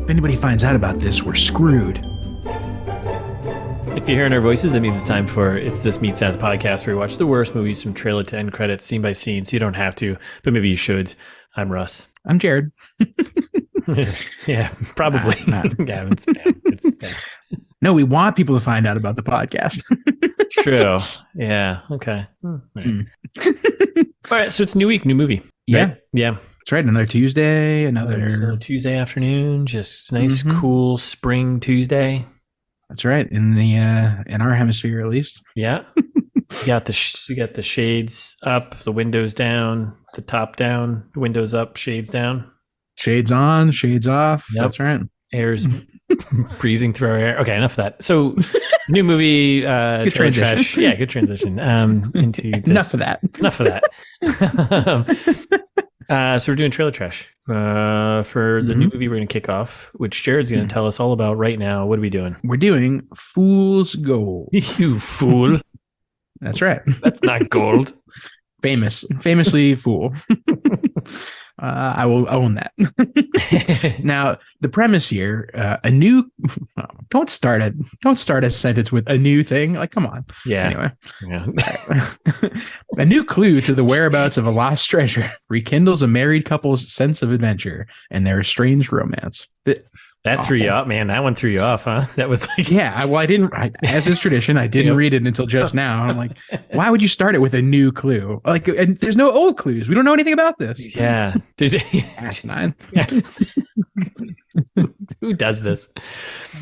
If anybody finds out about this, we're screwed. If you're hearing our voices, that means it's time for It's This Meets That podcast, where we watch the worst movies from trailer to end credits, scene by scene, so you don't have to, but maybe you should. I'm Russ. I'm Jared. Yeah, probably. Yeah, it's bad. It's bad. No, we want people to find out about the podcast. True. Yeah. Okay. All right. All right. So it's a new week, new movie. Yeah. Right? Yeah. That's right. Another Tuesday. Another Tuesday afternoon. Just nice, cool spring Tuesday. That's right. In our hemisphere, at least. Yeah. You got the shades up, the windows down, the top down, windows up, shades down. Shades on, shades off. Yep. That's right. Air's breezing through our hair. Okay, enough of that. So it's a new movie. Good transition. Trash. Yeah, good transition. Into this. Enough of that. Enough of that. So we're doing trailer trash for the new movie we're going to kick off, which Jared's going to tell us all about right now. What are we doing? We're doing Fool's Gold. You fool. That's right. That's not gold. Famously fool. I will own that. Now, the premise here, don't start a sentence with a new thing. Like, come on. Yeah. Anyway. Yeah. A new clue to the whereabouts of a lost treasure rekindles a married couple's sense of adventure and their estranged romance. That threw you off, man. That one threw you off, huh? That was like... Yeah, as is tradition, I didn't read it until just now. I'm like, why would you start it with a new clue? Like, and there's no old clues. We don't know anything about this. Yeah. Asinine. Yes. Who does this?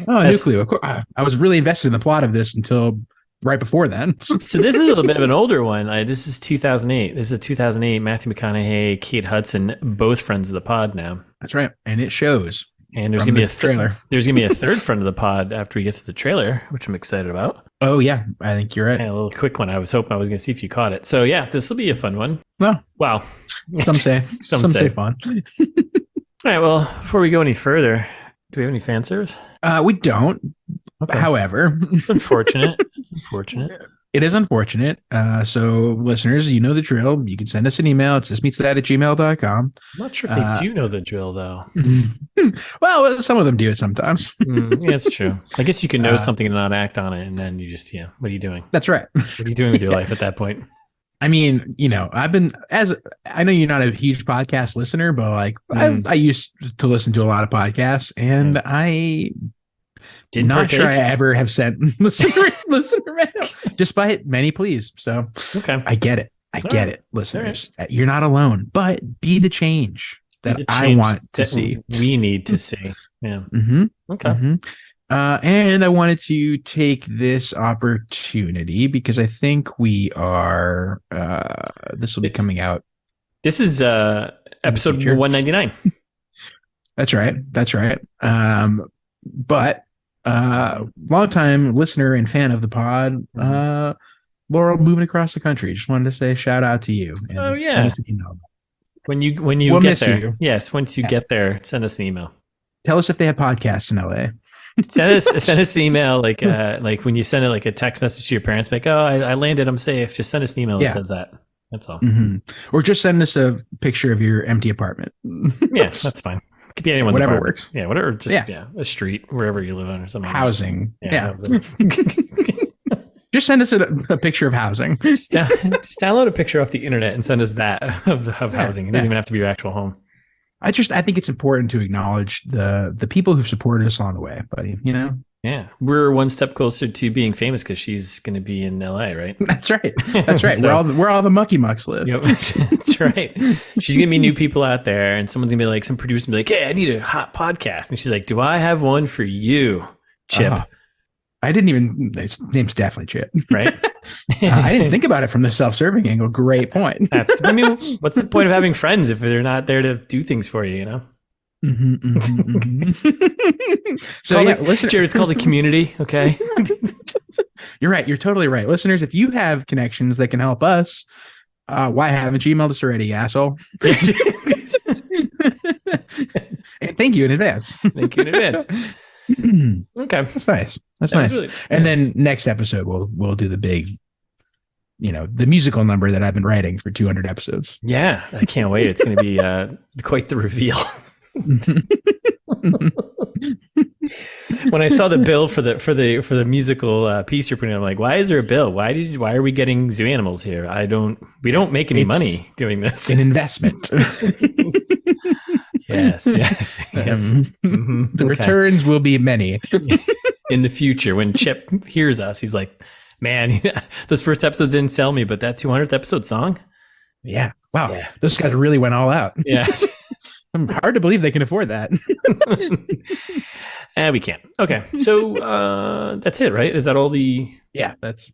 Oh, a new clue. Of course, I was really invested in the plot of this until right before then. So this is a little bit of an older one. This is 2008. This is a 2008 Matthew McConaughey, Kate Hudson, both friends of the pod now. That's right. And it shows. And there's going to be a trailer. There's going to be a third friend of the pod after we get to the trailer, which I'm excited about. Oh, yeah. I think you're right. Yeah, a little quick one. I was hoping I was going to see if you caught it. So, yeah, this will be a fun one. Well, wow. Some say. some say fun. All right. Well, before we go any further, do we have any fan service? We don't. Okay. However, it's unfortunate. It is unfortunate. So listeners, you know the drill. You can send us an email. It's thismeetsthat@gmail.com. I'm not sure if they do know the drill, though. Well, some of them do it sometimes. Yeah, it's true. I guess you can know something and not act on it. And then you just, what are you doing? That's right. What are you doing with your life at that point? I mean, I know you're not a huge podcast listener, but like I used to listen to a lot of podcasts, and Not sure I ever have sent listener mail, despite many pleas. So okay, I get it. I get it, listeners. Right. You're not alone, but be the change that I want to see. We need to see. Yeah. Okay. And I wanted to take this opportunity because I think we are. This will be coming out. This is episode 199. That's right. But. Longtime listener and fan of the pod, Laurel, moving across the country. Just wanted to say shout out to you. Oh yeah. When you get there, yes. Once you get there, send us an email. Tell us if they have podcasts in LA. send us an email like when you send it like a text message to your parents, like, oh, I landed, I'm safe. Just send us an email that says that. That's all. Or just send us a picture of your empty apartment. Yeah, that's fine. It could be anyone's whatever apartment. Works. Yeah, whatever. Just a street wherever you live on or something. Housing. Yeah. Just send us a picture of housing. Just download a picture off the internet and send us that of housing. It doesn't even have to be your actual home. I think it's important to acknowledge the people who've supported us along the way, buddy. Yeah, we're one step closer to being famous because she's going to be in LA, right? That's right. So, where all the mucky mucks live. Yep. That's right. She's going to be new people out there, and someone's going to be like, some producer will be like, "Hey, I need a hot podcast," and she's like, "Do I have one for you, Chip?" I didn't even. His name's definitely Chip, right? I didn't think about it from the self-serving angle. Great point. I mean, what's the point of having friends if they're not there to do things for you? You know. So yeah, Jared, it's called a community. Okay. You're right. You're totally right. Listeners, if you have connections that can help us, why haven't you emailed us already, asshole? And thank you in advance. Thank you in advance. Okay. That's nice. That's nice. Really, and then next episode, we'll do the big the musical number that I've been writing for 200 episodes. Yeah, I can't wait. It's going to be quite the reveal. When I saw the bill for the musical piece you're putting, I'm like, why is there a bill? Why are we getting zoo animals here? We don't make any money doing this. An investment. Yes. Mm-hmm. The returns will be many in the future. When Chip hears us, he's like, man, those first episodes didn't sell me, but that 200th episode song. Yeah. Wow. Yeah. Those guys really went all out. Yeah. Hard to believe they can afford that. We can't. Okay. So that's it, right? Is that all the that's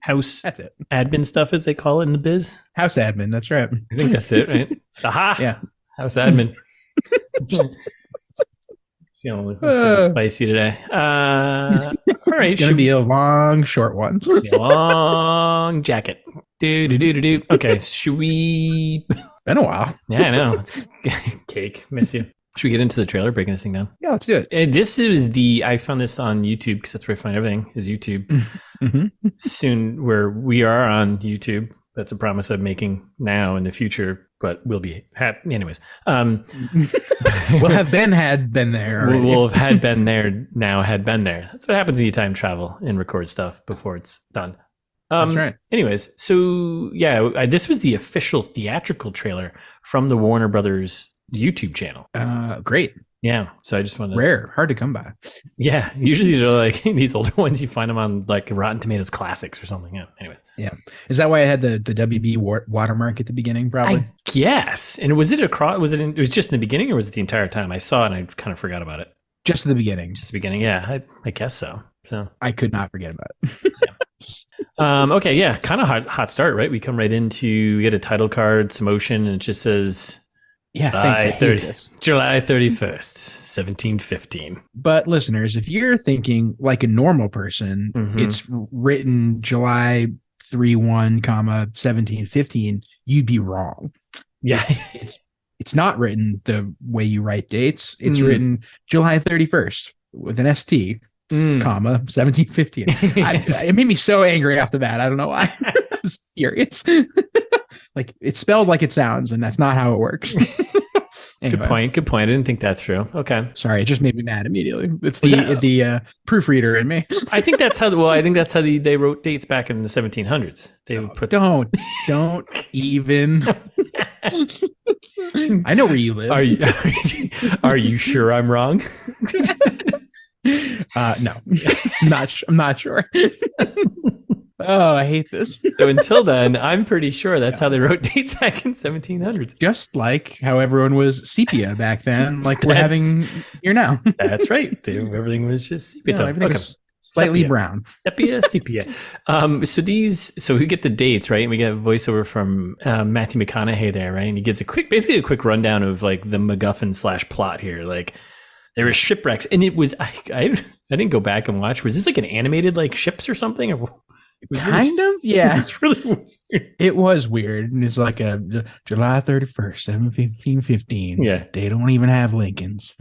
it. Admin stuff, as they call it in the biz? House admin, that's right. I think that's it, right? Aha! Yeah. House admin. Feeling spicy today. All right. It's going to be a long, short one. Long jacket. Do. Okay. Should we... Been a while. Yeah, I know. It's cake. Miss you. Should we get into the trailer, breaking this thing down? Yeah, let's do it. This is I found this on YouTube because that's where I find everything is YouTube. Mm-hmm. Soon, where we are on YouTube. That's a promise I'm making now in the future, but we'll be anyways. We'll have been there. Already. We'll have had been there now. Had been there. That's what happens when you time travel and record stuff before it's done. That's right. Anyways, so this was the official theatrical trailer from the Warner Brothers YouTube channel. Great. Yeah. So I just wanted rare, hard to come by. Yeah. Usually these are like these older ones. You find them on like Rotten Tomatoes Classics or something. Yeah. Anyways. Yeah. Is that why I had the WB watermark at the beginning? Probably. I guess. And was it across? It was just in the beginning, or was it the entire time? I saw it and I kind of forgot about it. Just the beginning. Just the beginning. Yeah. I guess so. So I could not forget about it. Okay. Yeah. Kind of hot start, right? We come right into, we get a title card, some motion, and it just says, July 31st, 1715. But listeners, if you're thinking like a normal person, it's written July 31, 1715, you'd be wrong. Yeah. It's not written the way you write dates. It's written July 31st with an ST, comma, 1715. It made me so angry off the bat. I don't know why. I was furious. Like it's spelled like it sounds, and that's not how it works. Anyway. Good point. I didn't think that through. Okay. Sorry, it just made me mad immediately. It's the proofreader in me. I think that's how. Well, I think that's how they wrote dates back in the 1700s. They would put. Don't even. I know where you live. Are you sure I'm wrong? No, I'm not sure. Oh, I hate this. So until then, I'm pretty sure that's how they wrote dates back in 1700s. Just like how everyone was sepia back then, like we're having here now. That's right. Everything was just sepia. Everything was slightly brown. Sepia. So we get the dates, right? And we get a voiceover from Matthew McConaughey there, right? And he gives basically a quick rundown of like the MacGuffin / plot here. Like there were shipwrecks, and it was I didn't go back and watch. Was this like an animated like ships or something? Or kind of, yeah. It's really weird. It was weird, and it's like a July 31st, 1715. Yeah, they don't even have Lincolns.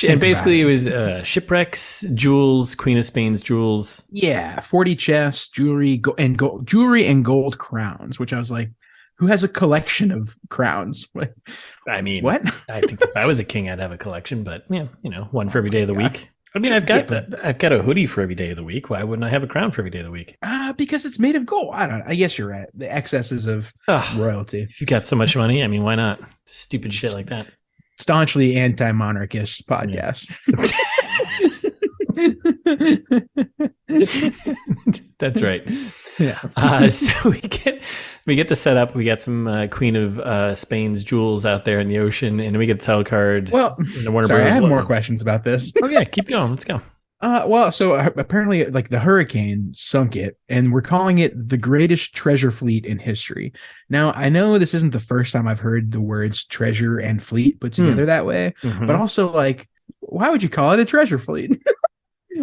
And basically, it was shipwrecks, jewels, Queen of Spain's jewels. Yeah, 40 chests, jewelry, jewelry and gold crowns. Which I was like, who has a collection of crowns? I mean, what? I think if I was a king, I'd have a collection, but yeah, one for every day of the week. I mean, I've got a hoodie for every day of the week. Why wouldn't I have a crown for every day of the week? Because it's made of gold. I guess you're right. The excesses of royalty. If you've got so much money, I mean, why not? Stupid shit like that. Staunchly anti-monarchist podcast. That's right. Yeah. So we get the setup. We got some Queen of Spain's jewels out there in the ocean, and we get the title card. Well, I have more questions about this. Oh yeah, keep going. Let's go. So apparently, like the hurricane sunk it, and we're calling it the greatest treasure fleet in history. Now, I know this isn't the first time I've heard the words treasure and fleet put together that way, but also like, why would you call it a treasure fleet?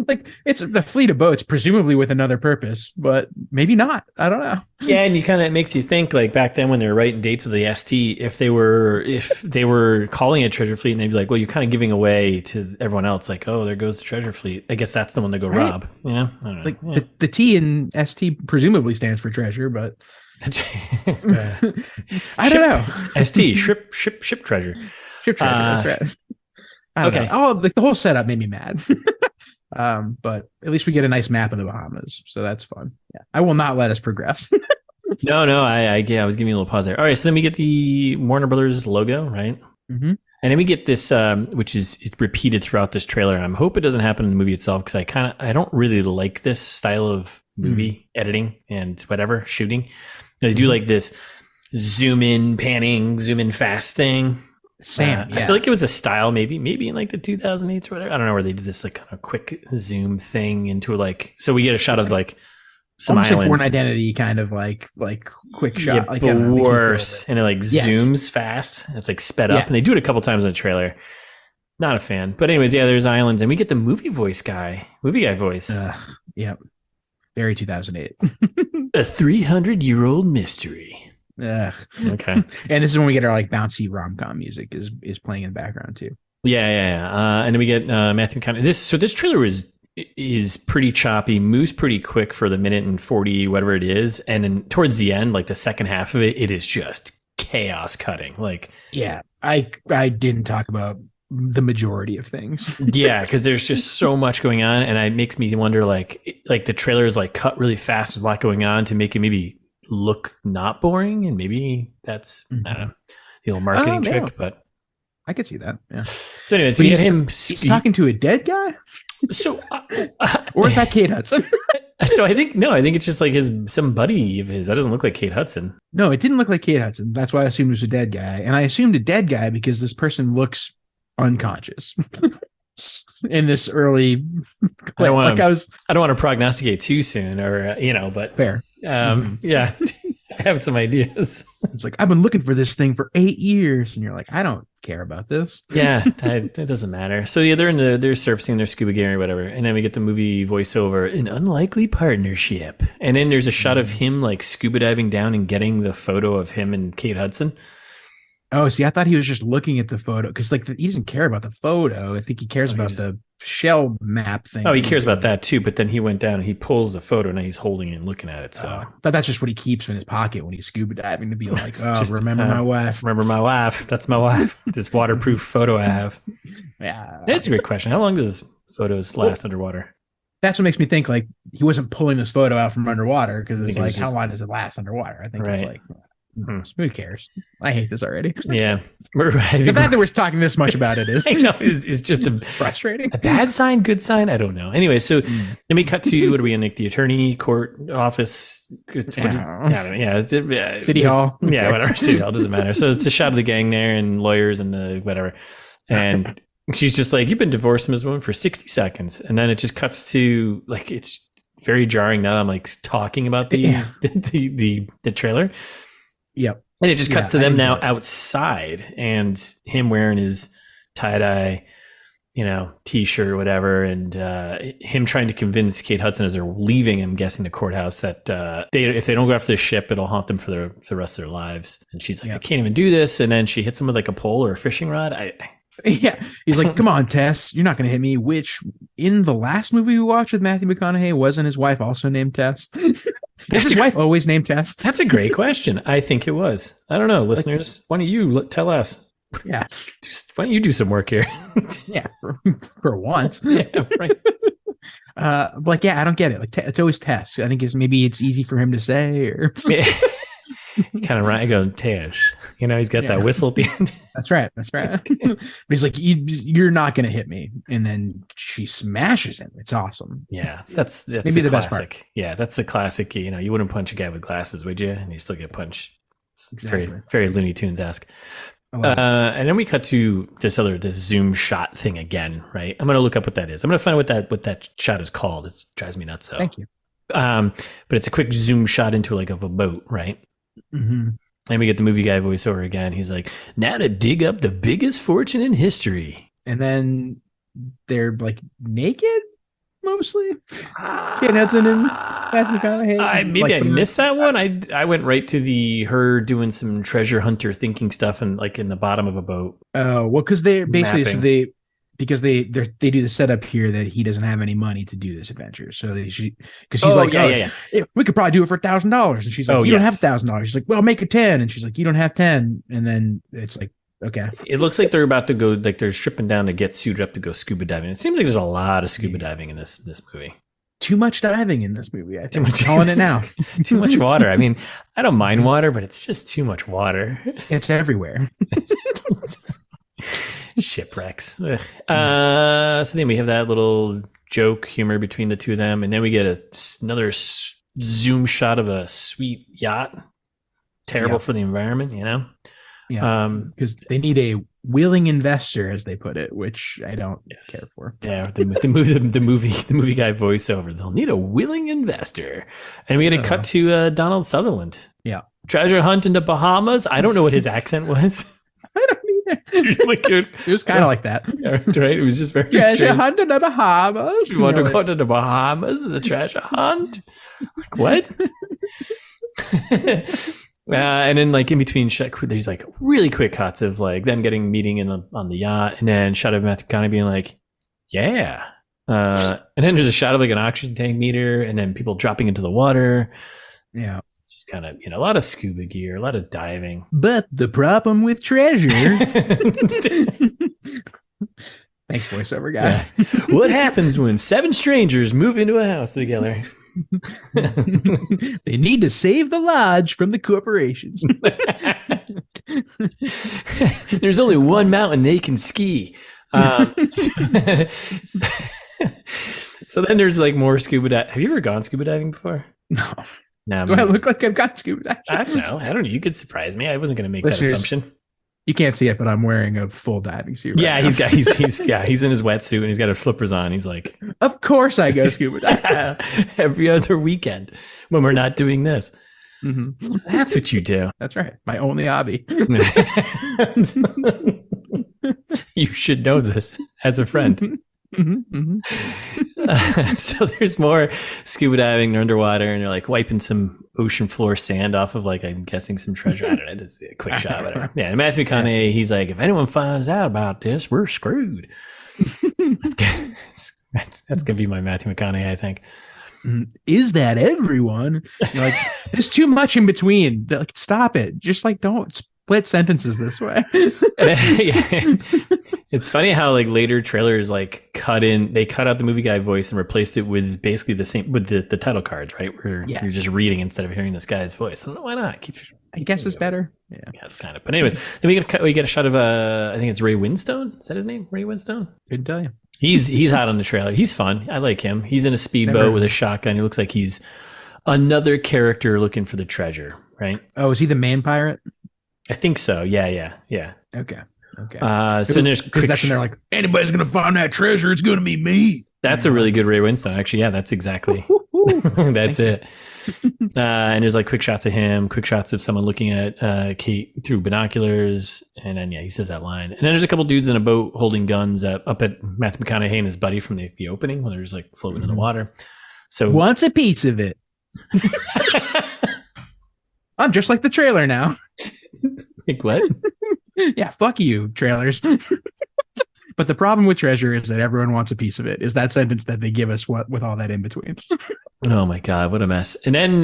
Like it's the fleet of boats, presumably with another purpose, but maybe not. I don't know. Yeah, and it makes you think like back then when they were writing dates with the ST, if they were calling it treasure fleet, and they'd be like, well, you're kind of giving away to everyone else, like, oh, there goes the treasure fleet. I guess that's the one to go rob. Yeah, I don't know. Like the T in ST presumably stands for treasure, but I don't know. ST ship treasure. Ship treasure. That's right. Okay. Oh, like the whole setup made me mad. But at least we get a nice map of the Bahamas, so that's fun. Yeah, I will not let us progress. No, I was giving you a little pause there. All right, so then we get the Warner Brothers logo, right? Mm-hmm. And then we get this, which is repeated throughout this trailer. And I hope it doesn't happen in the movie itself because I don't really like this style of movie editing and whatever shooting. They do like this zoom in, panning, zoom in fast thing. Yeah. I feel like it was a style maybe in like the 2008s or whatever. I don't know where they did this like kind of quick zoom thing into like, so we get a shot of like some islands. Like Born Identity kind of like quick shot. Yeah, like, but worse. And it like zooms fast. It's like sped up. And they do it a couple times in the trailer. Not a fan. But anyways, yeah, there's islands. And we get the movie guy voice. Yep. Very 2008. A 300-year-old mystery. Ugh. Okay. And this is when we get our like bouncy rom-com music is playing in the background too. Yeah. And then we get Matthew McConaughey. This trailer is pretty choppy, moves pretty quick for the minute and 40 whatever it is, and then towards the end, like the second half of it is just chaos cutting. Like, yeah, I didn't talk about the majority of things. Yeah, because there's just so much going on, and it makes me wonder like the trailer is like cut really fast. There's a lot going on to make it maybe look not boring, and maybe that's I don't know, the old marketing trick, but I could see that. Yeah. So anyway, so we get him he's talking to a dead guy. So or is that Kate Hudson? So I think it's just like some buddy of his. That doesn't look like Kate Hudson. No, it didn't look like Kate Hudson. That's why I assumed it was a dead guy, and I assumed a dead guy because this person looks unconscious in this early. I don't want to prognosticate too soon, or but fair. Yeah, I have some ideas. It's like, I've been looking for this thing for 8 years, and you're like, I don't care about this. Yeah, it doesn't matter. So yeah, they're surfacing their scuba gear or whatever, and then we get the movie voiceover, an unlikely partnership, and then there's a shot of him like scuba diving down and getting the photo of him and Kate Hudson. Oh, see, I thought he was just looking at the photo because like he doesn't care about the photo. I think he cares about the shell map thing. Oh, he cares about that too. But then he went down and he pulls the photo and he's holding it and looking at it. So that's just what he keeps in his pocket when he's scuba diving to be like, oh, remember my wife. Remember my wife. That's my wife. This waterproof photo I have. Yeah, that's a great question. How long does photos last underwater? That's what makes me think like he wasn't pulling this photo out from underwater because it's like, how long does it last underwater? I think it's like. Who cares? I hate this already. Yeah. The fact that we're talking this much about it is just frustrating. A bad sign, good sign? I don't know. Anyway, so then we cut to what are we in, like the attorney court office? City Hall. Yeah, whatever. City Hall, doesn't matter. So it's a shot of the gang there and lawyers and the whatever. And she's just like, you've been divorced from this woman for 60 seconds. And then it just cuts to like, it's very jarring now. I'm like talking about the trailer. Yep. And it just cuts to them now outside and him wearing his tie-dye, t-shirt or whatever. And him trying to convince Kate Hudson as they're leaving, I'm guessing, the courthouse that if they don't go after the ship, it'll haunt them for the rest of their lives. And she's like, I can't even do this. And then she hits him with like a pole or a fishing rod. Yeah. He's like, come on, Tess, you're not going to hit me. Which in the last movie we watched with Matthew McConaughey, wasn't his wife also named Tess? Is his wife always named Tess? That's a great question. I think it was. I don't know, listeners. Why don't you tell us? Yeah. Why don't you do some work here? Yeah, for once. Yeah, right. I don't get it. Like it's always Tess. I think maybe it's easy for him to say, or kind of right. I go Tash. He's got that whistle at the end. That's right. But he's like, you're not going to hit me, and then she smashes him. It's awesome. Yeah, that's maybe the best part. Yeah, that's the classic. You wouldn't punch a guy with glasses, would you? And you still get punched. It's exactly. Very, very Looney Tunes-esque. And then we cut to this zoom shot thing again, right? I'm going to look up what that is. I'm going to find out what that shot is called. It drives me nuts. So. Thank you. But it's a quick zoom shot into like of a boat, right? Mm-hmm. And we get the movie guy voiceover again. He's like, now to dig up the biggest fortune in history. And then they're like naked mostly. Kate Hudson and Matthew McConaughey. Maybe I missed that one. I went right to her doing some treasure hunter thinking stuff and like in the bottom of a boat. Oh, well, because they're basically they do the setup here that he doesn't have any money to do this adventure. So because she's we could probably do it for $1,000, and she's like, you don't have $1,000. She's like, well, make it 10, and she's like, you don't have 10, and then it's like, okay. It looks like they're about to go, like they're stripping down to get suited up to go scuba diving. It seems like there's a lot of scuba diving in this movie. Too much diving in this movie. I'm calling it now. Too much water. I mean, I don't mind water, but it's just too much water. It's everywhere. Shipwrecks. So then we have that little joke humor between the two of them, and then we get another zoom shot of a sweet yacht. Terrible for the environment, you know. Yeah, because they need a willing investor, as they put it, which I don't care for. Yeah, the movie guy voiceover. They'll need a willing investor, and we get a cut to Donald Sutherland. Yeah, treasure hunt in the Bahamas. I don't know what his accent was. I don't either. Like it was kind of like that, right? It was just very treasure strange. Hunt in the Bahamas. You want to go to the Bahamas? The treasure hunt? Like what? And then like in between, there's like really quick cuts of like them meeting on the yacht, and then shot of Matthew McConaughey being like, yeah. And then there's a shot of like an oxygen tank meter, and then people dropping into the water. Yeah. Just kind of, a lot of scuba gear, a lot of diving. But the problem with treasure. Thanks, voiceover guy. Yeah. What happens when 7 strangers move into a house together? They need to save the lodge from the corporations. There's only one mountain they can ski. So then there's like more scuba diving. Have you ever gone scuba diving before? No. No. Do I look like I've got scuba diving? I don't know. You could surprise me. I wasn't going to make that assumption. You can't see it, but I'm wearing a full diving suit. Yeah, he's in his wetsuit and he's got his flippers on. He's like, of course I go scuba diving every other weekend when we're not doing this. Mm-hmm. So that's what you do. That's right. My only hobby. You should know this as a friend. Mm-hmm, mm-hmm. So there's more scuba diving. They're underwater and they're like wiping some ocean floor sand off of like, I'm guessing some treasure. I don't know. This is a quick shot, whatever. Yeah. And Matthew McConaughey, he's like, if anyone finds out about this, we're screwed. That's gonna be my Matthew McConaughey, I think. Is that everyone? You're like, there's too much in between. They're like, stop it. Just like, don't split sentences this way. Yeah. It's funny how like later trailers like they cut out the movie guy voice and replaced it with basically the same with the title cards, right? Where you're just reading instead of hearing this guy's voice. I don't know why not. I guess it's better. Yeah, it's kind of. But anyways, then we get a shot of I think it's Ray Winstone. Is that his name? Ray Winstone? Couldn't tell you. He's hot on the trailer. He's fun. I like him. He's in a speedboat with a shotgun. He looks like he's another character looking for the treasure, right? Oh, is he the man pirate? I think so. Yeah. Okay. So there's because that's when they're like, anybody's gonna find that treasure, it's gonna be me. That's a really good Ray Winstone, actually. Yeah, that's exactly. That's it. And there's like quick shots of him, quick shots of someone looking at Kate through binoculars, and then he says that line. And then there's a couple dudes in a boat holding guns up at Matthew McConaughey and his buddy from the opening when they're just like floating in the water. So wants a piece of it. I'm just like the trailer now. Like what? Yeah, fuck you, trailers. But the problem with treasure is that everyone wants a piece of it. Is that sentence that they give us with all that in between? Oh my god, what a mess! And then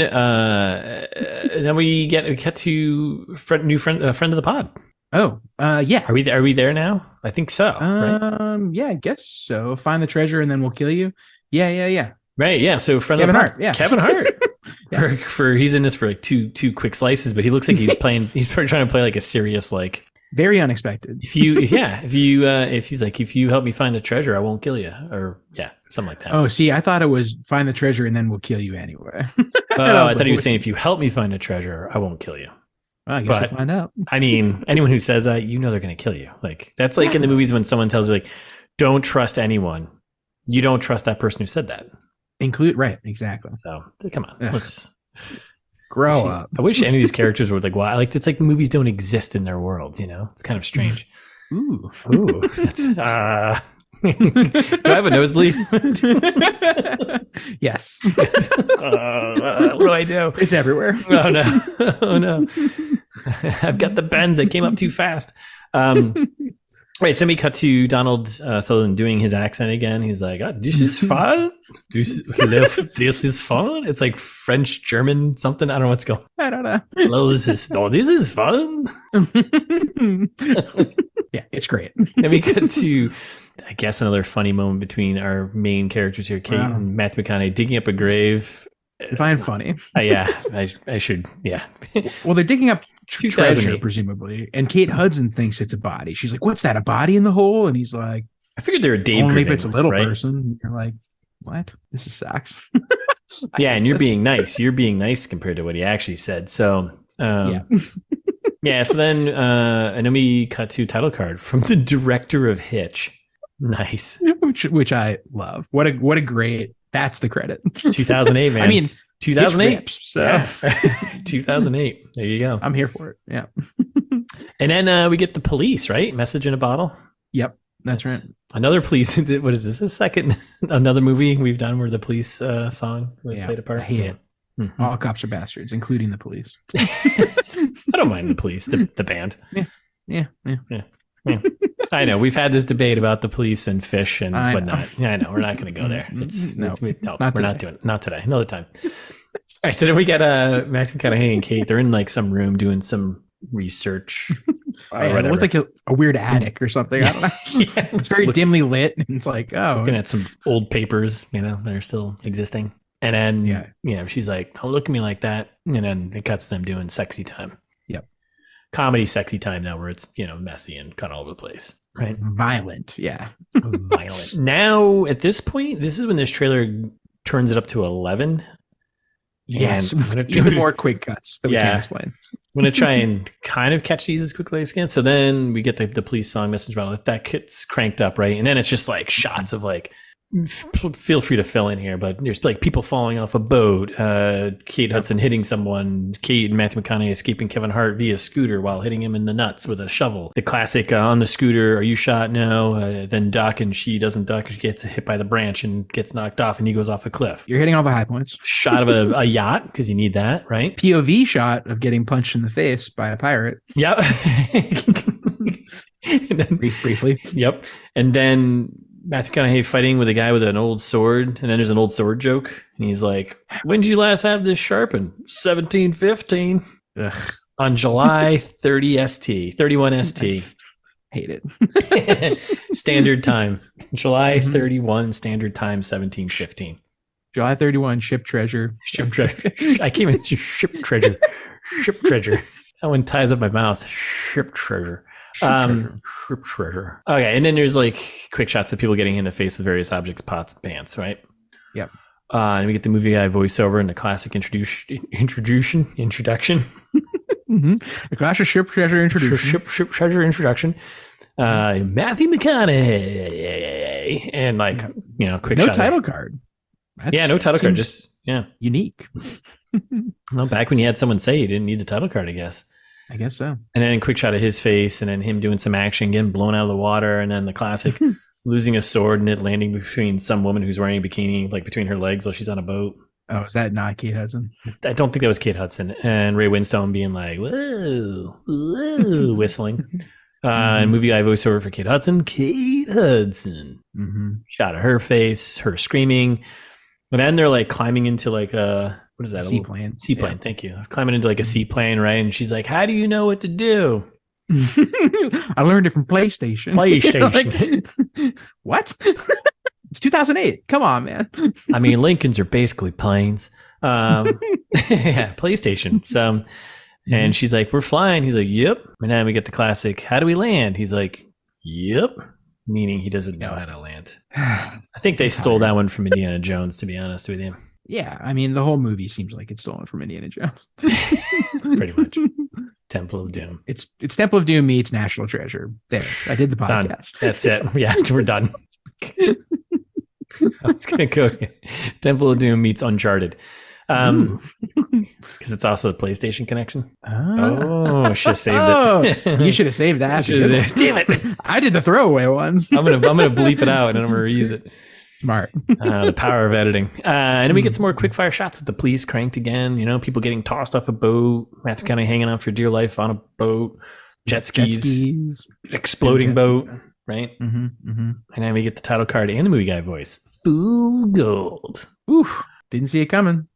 we cut to friend of the pod. Oh, yeah. Are we there now? I think so. Right? Yeah, I guess so. Find the treasure and then we'll kill you. Yeah. Right, yeah. So Kevin Hart, yeah. Kevin Hart. For he's in this for like two quick slices, but he looks like he's playing. He's trying to play like a serious like. Very unexpected. If he's like, if you help me find a treasure, I won't kill you, or something like that. Oh, see, I thought it was find the treasure and then we'll kill you anyway. I thought he was saying if you help me find a treasure, I won't kill you. Well, I guess we'll find out. I mean, anyone who says that, they're going to kill you. Like that's like in the movies when someone tells you like, don't trust anyone. You don't trust that person who said that. Right, exactly. So come on, let's grow up. I wish any of these characters were like, why? Like it's like movies don't exist in their worlds. It's kind of strange. Ooh, that's Do I have a nosebleed? Yes. What do I do? It's everywhere. Oh no. Oh no. I've got the bends. I came up too fast. Right, so we cut to Donald Sutherland doing his accent again. He's like, this is fun. This is fun. It's like French, German, something. I don't know what's going on. I don't know. Well, this is fun. Yeah, it's great. Then we cut to, I guess, another funny moment between our main characters here, Kate and Matthew McConaughey, digging up a grave. Define funny. Yeah, I should. Yeah. Well, they're digging up treasure, presumably, and Kate Hudson thinks it's a body. She's like, "What's that? A body in the hole?" And he's like, "I figured they're a Dave. Only if it's a little person." And you're like, "What? This sucks." Yeah, and you're being nice. You're being nice compared to what he actually said. So, yeah. So then, and then we cut to title card from the director of Hitch. Nice, which I love. What a great. That's the credit. 2008, man. I mean, 2008. Rips, so. Yeah. 2008. There you go. I'm here for it. Yeah. And then we get the police, right? Message in a bottle. Yep, that's right. Another police. What is this? Another movie we've done where the police song played a part. I hate it. Mm-hmm. All cops are bastards, including the police. I don't mind the police. The band. Yeah. I know we've had this debate about the police and fish and whatnot. Yeah, I know we're not going to go there. We're not doing it. Not today. Another time. All right. So then we get Matthew McConaughey and Kate. They're in like some room doing some research. It looked like a weird attic or something. I don't know. Yeah, it's very dimly lit. And it's like, looking at some old papers, that are still existing. And then, she's like, "Don't look at me like that." And then it cuts them doing sexy time. Comedy sexy time now where it's messy and kind of all over the place, right? Violent. Now at this point, this is when this trailer turns it up to 11. Yes, even more quick cuts that we can't explain. I'm going to try and kind of catch these as quickly as I can. So then we get the police song Message Bottle. That gets cranked up, right? And then it's just like shots of like, feel free to fill in here, but there's like people falling off a boat, Kate Hudson hitting someone, Kate and Matthew McConaughey escaping Kevin Hart via scooter while hitting him in the nuts with a shovel. The classic on the scooter, "Are you shot?" "No." Then duck, and she doesn't duck. She gets hit by the branch and gets knocked off, and he goes off a cliff. You're hitting all the high points. Shot of a yacht, because you need that, right? POV shot of getting punched in the face by a pirate. Yep. Briefly. Yep. And then Matthew McConaughey fighting with a guy with an old sword, and then there's an old sword joke, and he's like, "When did you last have this sharpened?" 1715. Ugh. On July 31 ST. Hate it. Standard time. July 31 standard time 1715. July 31 ship treasure. Ship treasure. I came into ship treasure. Ship treasure. That one ties up my mouth. Ship treasure. Ship treasure. Okay, and then there's like quick shots of people getting in the face with various objects, pots, and pans, right? Yep. And we get the movie guy voiceover and the classic introduction. Mm-hmm. The classic ship treasure introduction. Ship treasure introduction. Matthew McConaughey, and quick no shot. Title card. No title card. Just unique. Well, back when you had someone say you didn't need the title card, I guess. I guess so. And then a quick shot of his face, and then him doing some action, getting blown out of the water, and then the classic losing a sword and it landing between some woman who's wearing a bikini, like between her legs while she's on a boat. Oh, is that not Kate Hudson? I don't think that was Kate Hudson. And Ray Winstone being like, "Whoa, whoa," whistling. And movie guy voiceover for Kate Hudson. Kate Hudson. Mm-hmm. Shot of her face, her screaming. And then they're like climbing into like a, what is that? Seaplane. Seaplane, thank you. Climbing into like a seaplane, right? And she's like, "How do you know what to do?" I learned it from PlayStation. What? It's 2008. Come on, man. I mean, Lincolns are basically planes. PlayStation. So, and she's like, "We're flying." He's like, "Yep." And then we get the classic, "How do we land?" He's like, "Yep." Meaning he doesn't know how to land. I think they stole that one from Indiana Jones, to be honest with you. Yeah, I mean, the whole movie seems like it's stolen from Indiana Jones. Pretty much. Temple of Doom. It's Temple of Doom meets National Treasure. There, I did the podcast. Done. That's it. Yeah, we're done. I was gonna go Temple of Doom meets Uncharted. Because it's also a PlayStation connection. Should have saved it. You should have saved that. Damn it! I did the throwaway ones. I'm gonna bleep it out and I'm gonna reuse it. Smart. The power of editing. And then we get some more quick fire shots with the police cranked again. You know, people getting tossed off a boat. Matthew McConaughey hanging on for dear life on a boat. Jet skis. Exploding boat. Right? And then we get the title card and the movie guy voice. Fool's Gold. Oof. Didn't see it coming.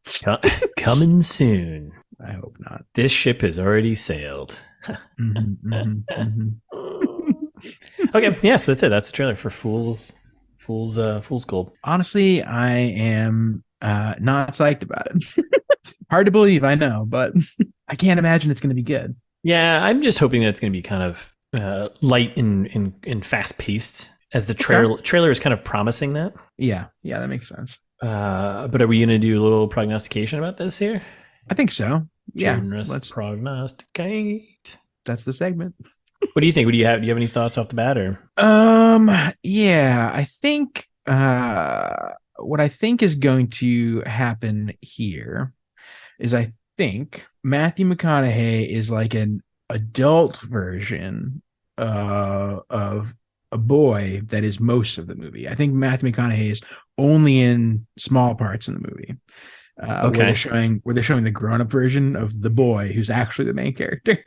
Coming soon. I hope not. This ship has already sailed. Okay, yeah, so that's it. That's the trailer for Fool's Gold. Honestly, I am not psyched about it. Hard to believe, I know, but I can't imagine it's going to be good. Yeah, I'm just hoping that it's going to be kind of light and fast paced, as the trailer is kind of promising that. Yeah, that makes sense. But are we going to do a little prognostication about this here? I think so. Yeah, let's prognosticate. That's the segment. What do you think? Do you have any thoughts off the bat, or? Yeah, I think what I think is going to happen here is I think Matthew McConaughey is like an adult version of a boy that is most of the movie. I think Matthew McConaughey is only in small parts in the movie. Where they're showing the grown-up version of the boy who's actually the main character.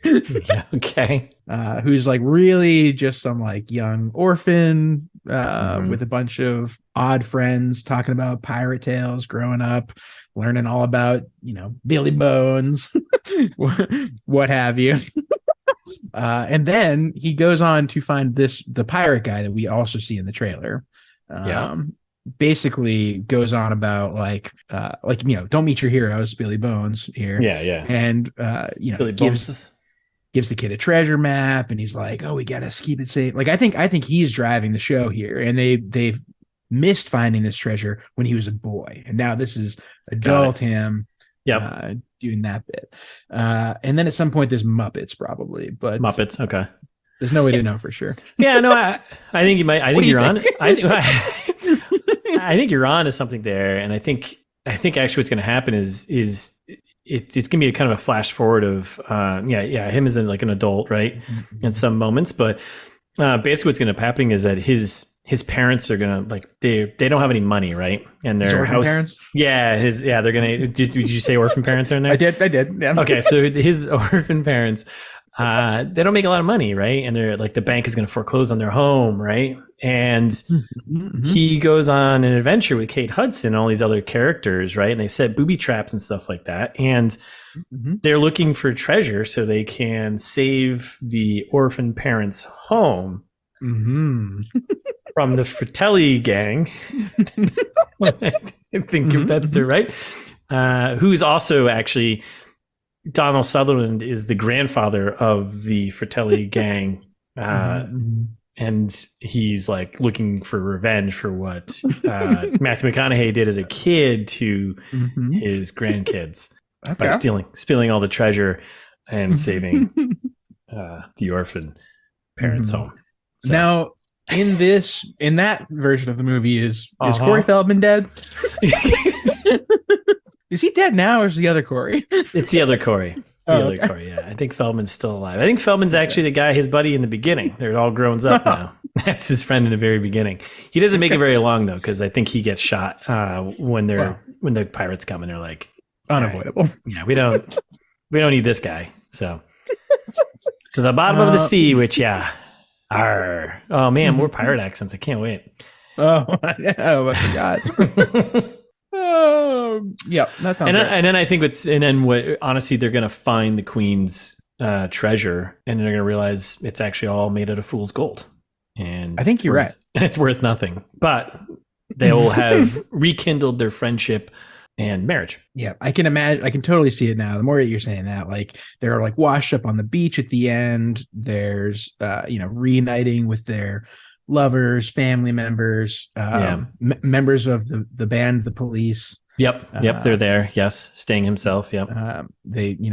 Who's like really just some like young orphan with a bunch of odd friends talking about pirate tales, growing up, learning all about, Billy Bones, what have you. And then he goes on to find the pirate guy that we also see in the trailer. Basically goes on about don't meet your heroes, Billy Bones here. And Billy gives the kid a treasure map, and he's like, oh, we gotta keep it safe. Like I think he's driving the show here, and they've missed finding this treasure when he was a boy, and now this is adult him doing that bit. And then at some point there's Muppets probably, but Muppets, okay. There's no way to know for sure. Yeah, no, I think you might. I think you're on. I think you're on to something there, and I think actually what's going to happen is it's going to be a kind of a flash forward of him as like an adult, right, in some moments, but basically what's going to end up happening is that his parents are going to they don't have any money, right, and their house parents? They're going to. Did you say orphan parents are in there? I did. Yeah. Okay, so his orphan parents. They don't make a lot of money, right? And they're like, the bank is going to foreclose on their home, right? And he goes on an adventure with Kate Hudson and all these other characters, right? And they set booby traps and stuff like that. And they're looking for treasure so they can save the orphan parents' home from the Fratelli gang. I think if that's the right. Who's also actually... Donald Sutherland is the grandfather of the Fratelli gang, and he's like looking for revenge for what Matthew McConaughey did as a kid to his grandkids by stealing all the treasure and saving the orphan parents' home. So. Now, in that version of the movie, is Corey Feldman dead? Is he dead now, or is the other Corey? It's the other Corey. Corey, yeah. I think Feldman's still alive. I think Feldman's actually the guy, his buddy in the beginning. They're all grown up now. That's his friend in the very beginning. He doesn't make it very long, though, because I think he gets shot when the pirates come, and they're like... Unavoidable. Right, yeah, we don't need this guy. So, to the bottom of the sea, which, arr. Oh, man, more pirate accents. I can't wait. Oh, I forgot. Yeah, that sounds right. And then I think honestly, they're going to find the Queen's treasure, and they're going to realize it's actually all made out of fool's gold. And I think you're right. And it's worth nothing, but they will have rekindled their friendship and marriage. Yeah, I can imagine. I can totally see it now. The more you're saying that, like they're like washed up on the beach at the end. There's reuniting with their lovers, family members, members of the band, the Police. Yep, they're there. Yes, Sting himself. Yep.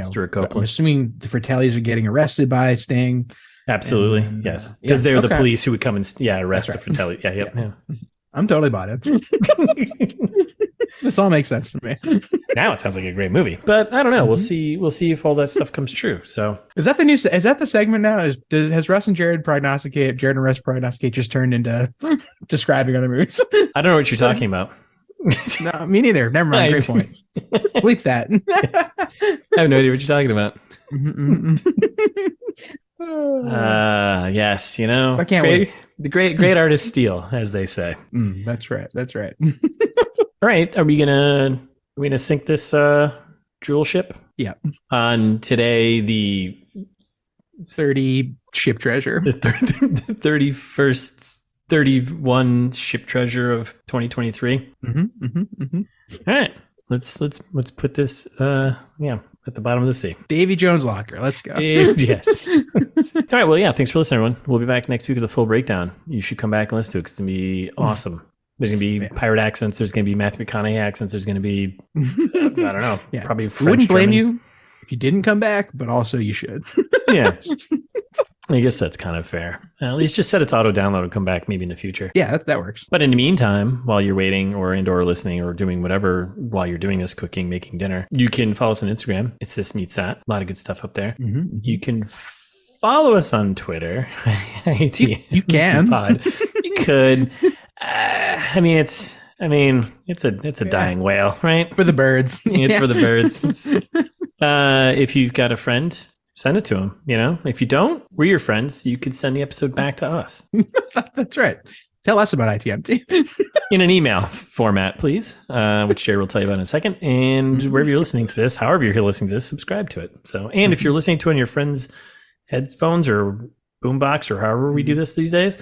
Stuart Copeland. I'm assuming the Fratellis are getting arrested by Sting. Absolutely, yes, because they're the police who would come and arrest the Fratelli. Yeah. I'm totally bought it. This all makes sense to me. Now it sounds like a great movie, but I don't know. We'll see if all that stuff comes true. So is that the segment now? Has Russ and Jared and Russ prognosticate just turned into describing other movies? I don't know what you're talking about. No, me neither. Never mind. Great point. Bleep that. I have no idea what you're talking about. Yes, I can't wait. The great artists steal, as they say. That's right. All right, are we gonna sink this jewel ship? Yeah. On today, the 30 ship treasure, the 31 ship treasure of 2023. All right, let's put this at the bottom of the sea. Davy Jones' locker. Let's go. Yes. All right. Well, yeah. Thanks for listening, everyone. We'll be back next week with a full breakdown. You should come back and listen to it because it's going to be awesome. There's going to be pirate accents. There's going to be Matthew McConaughey accents. There's going to be, I don't know, probably French. I wouldn't blame you if you didn't come back, but also you should. Yeah. I guess that's kind of fair. At least just set it to auto download and come back maybe in the future. Yeah, that works. But in the meantime, while you're waiting or listening or doing whatever while you're doing this, cooking, making dinner, you can follow us on Instagram. It's This Meets That. A lot of good stuff up there. You can follow us on Twitter. You can. Pod. You could. It's a dying whale, right? For the birds. It's for the birds. If you've got a friend, send it to them. If you don't, we're your friends. You could send the episode back to us. That's right. Tell us about ITMT in an email format, please, which Jared will tell you about in a second. And wherever you're listening to this, however you're listening to this, subscribe to it. So, and if you're listening to it on your friend's headphones or boombox or however we do this these days,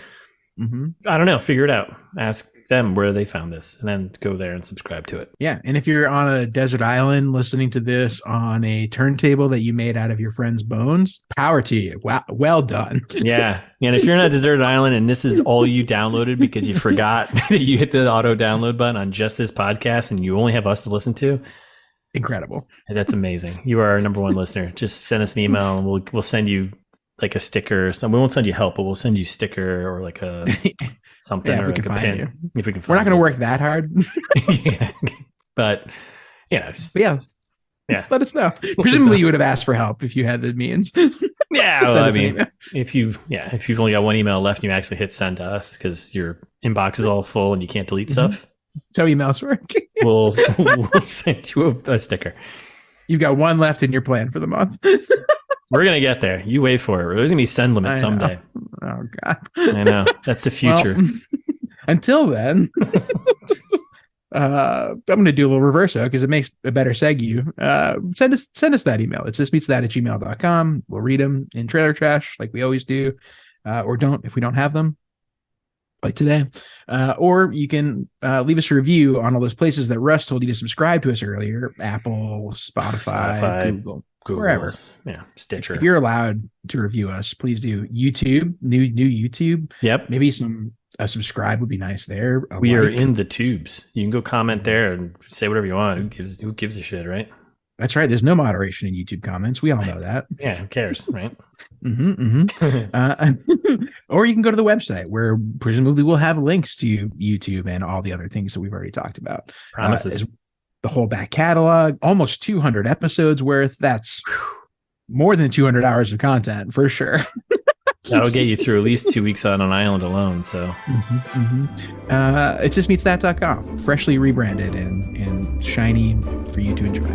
I don't know, figure it out. Ask them where they found this and then go there and subscribe to it. Yeah. And if you're on a desert island listening to this on a turntable that you made out of your friend's bones, power to you. Wow. Well done. Yeah. And if you're on a deserted island and this is all you downloaded because you forgot that you hit the auto download button on just this podcast and you only have us to listen to. Incredible. That's amazing. You are our number one listener. Just send us an email and we'll send you like a sticker. So we won't send you help, but we'll send you sticker or like a something or like a pin. You. If we can find We're not going to work that hard. Yeah. But yeah. Let us know. Presumably you would have asked for help if you had the means. Yeah. Well, if you've only got one email left and you actually hit send to us because your inbox is all full and you can't delete stuff. That's how emails work. we'll send you a sticker. You've got one left in your plan for the month. We're going to get there. You wait for it. There's going to be send limits someday. Oh, God. I know. That's the future. Well, until then, I'm going to do a little reverso because it makes a better segue. Send us that email. It's thismeetsthat@gmail.com. We'll read them in trailer trash like we always do, or don't if we don't have them, like today. Or you can leave us a review on all those places that Russ told you to subscribe to us earlier: Apple, Spotify, Google. Wherever. Yeah, Stitcher. If you're allowed to review us, please do. YouTube, new YouTube. Yep. Maybe a subscribe would be nice there. We are in the tubes. You can go comment there and say whatever you want. Who gives a shit, right? That's right. There's no moderation in YouTube comments. We all know that. Yeah, who cares, right? Or you can go to the website where presumably we'll have links to YouTube and all the other things that we've already talked about. Promises. The whole back catalog, almost 200 episodes worth. That's more than 200 hours of content for sure. That'll get you through at least 2 weeks on an island alone. So it's thismeetsthat.com, freshly rebranded and shiny for you to enjoy.